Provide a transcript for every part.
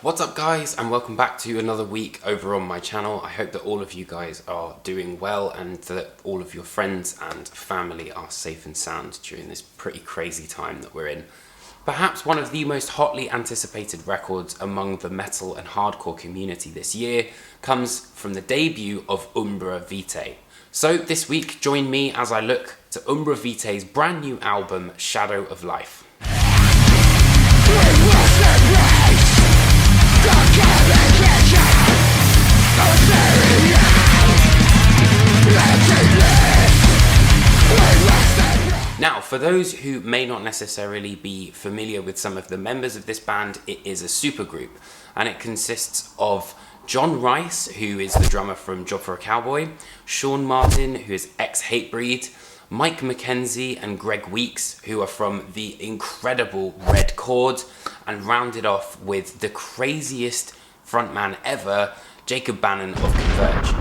What's up guys, and welcome back to another week over on my channel. I hope that all of you guys are doing well and that all of your friends and family are safe and sound during this pretty crazy time that we're in. Perhaps one of the most hotly anticipated records among the metal and hardcore community this year comes from the debut of Umbra Vitae. So this week, join me as I look to Umbra Vitae's brand new album, Shadow of Life. Now, for those who may not necessarily be familiar with some of the members of this band, it is a supergroup, and it consists of John Rice, who is the drummer from Job for a Cowboy, Sean Martin, who is ex-Hatebreed, Mike McKenzie and Greg Weeks, who are from the incredible Red Chord, and rounded off with the craziest frontman ever, Jacob Bannon of Converge.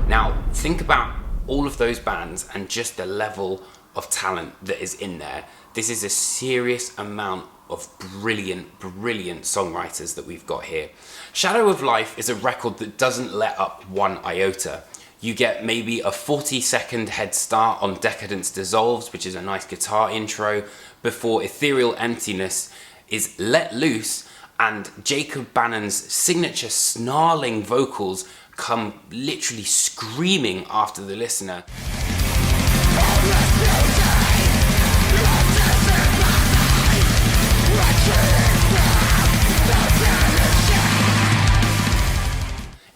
Now, think about all of those bands and just the level of talent that is in there. This is a serious amount of brilliant songwriters that we've got here. Shadow of Life is a record that doesn't let up one iota. You get maybe a 40-second head start on Decadence Dissolves, which is a nice guitar intro, before Ethereal Emptiness is let loose and Jacob Bannon's signature snarling vocals come literally screaming after the listener.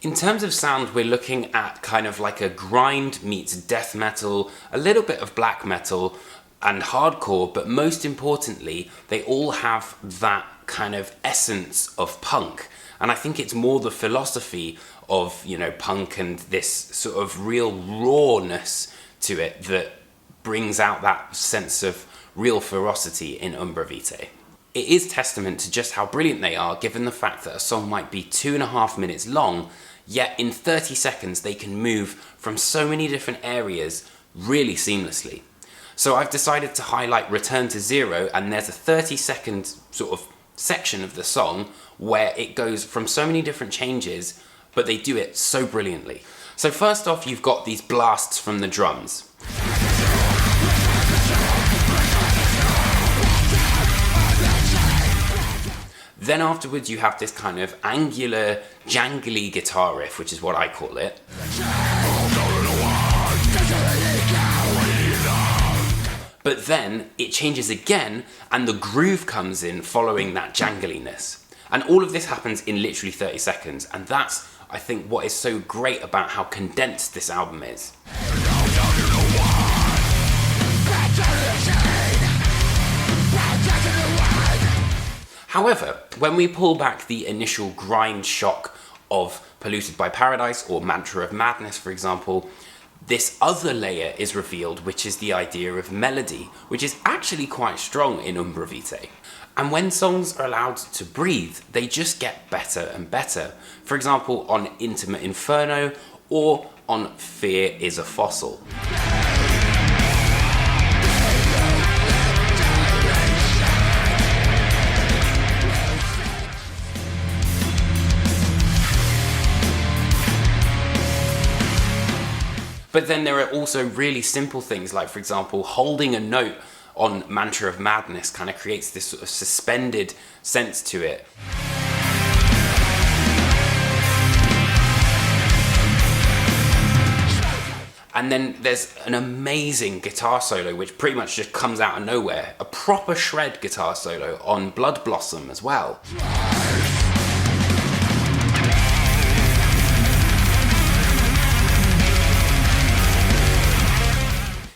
In terms of sound, we're looking at kind of like a grind meets death metal, a little bit of black metal and hardcore, but most importantly, they all have that kind of essence of punk. And I think it's more the philosophy of, punk and this sort of real rawness to it that brings out that sense of real ferocity in Umbra Vitae. It is testament to just how brilliant they are, given the fact that a song might be 2.5 minutes long, yet in 30 seconds they can move from so many different areas really seamlessly. So I've decided to highlight Return to Zero, and there's a 30-second sort of section of the song where it goes from so many different changes, but they do it so brilliantly. So first off, you've got these blasts from the drums. Then afterwards you have this kind of angular, jangly guitar riff, which is what I call it. But then it changes again and the groove comes in following that jangliness. And all of this happens in literally 30 seconds, and that's, I think, what is so great about how condensed this album is. However, when we pull back the initial grind shock of Polluted by Paradise or Mantra of Madness, for example, this other layer is revealed, which is the idea of melody, which is actually quite strong in Umbra Vitae. And when songs are allowed to breathe, they just get better and better. For example, on Intimate Inferno or on Fear is a Fossil. But then there are also really simple things, like, for example, holding a note on Mantra of Madness kind of creates this sort of suspended sense to it. And then there's an amazing guitar solo, which pretty much just comes out of nowhere. A proper shred guitar solo on Blood Blossom as well.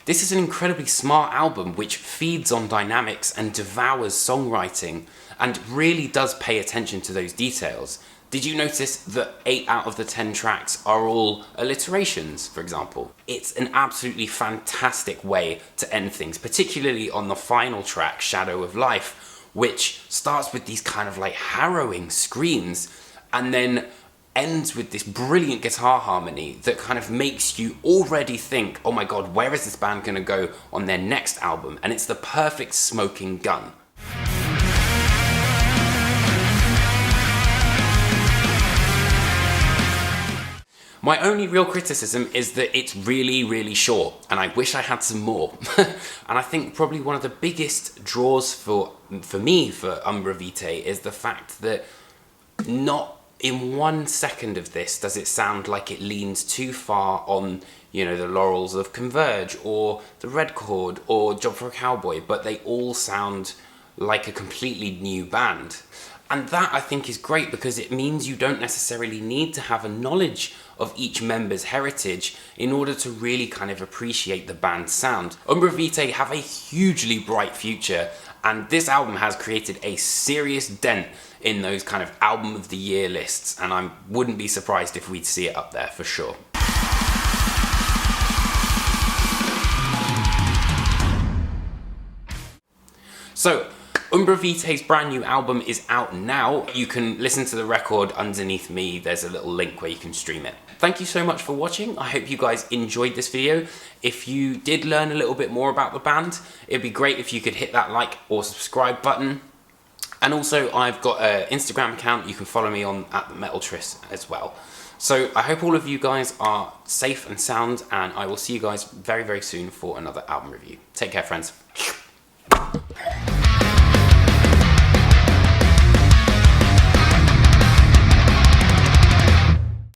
This is an incredibly smart album which feeds on dynamics and devours songwriting and really does pay attention to those details. Did you notice that 8 out of the 10 tracks are all alliterations, for example? It's an absolutely fantastic way to end things, particularly on the final track, Shadow of Life, which starts with these kind of like harrowing screams and then ends with this brilliant guitar harmony that kind of makes you already think, oh my god, where is this band going to go on their next album? And it's the perfect smoking gun. My only real criticism is that it's really, really short, and I wish I had some more. And I think probably one of the biggest draws for me for Umbra Vitae is the fact that not in 1 second of this does it sound like it leans too far on, you know, the laurels of Converge or the Red Chord or Job for a Cowboy, but they all sound like a completely new band. And that, I think, is great because it means you don't necessarily need to have a knowledge of each member's heritage in order to really kind of appreciate the band's sound. Umbra Vitae have a hugely bright future, and this album has created a serious dent in those kind of album of the year lists, and I wouldn't be surprised if we'd see it up there for sure. So, Umbra Vitae's brand new album is out now. You can listen to the record underneath me. There's a little link where you can stream it. Thank you so much for watching. I hope you guys enjoyed this video. If you did learn a little bit more about the band, it'd be great if you could hit that like or subscribe button. And also, I've got an Instagram account you can follow me on @TheMetalTris as well. So I hope all of you guys are safe and sound, and I will see you guys very, very soon for another album review. Take care, friends.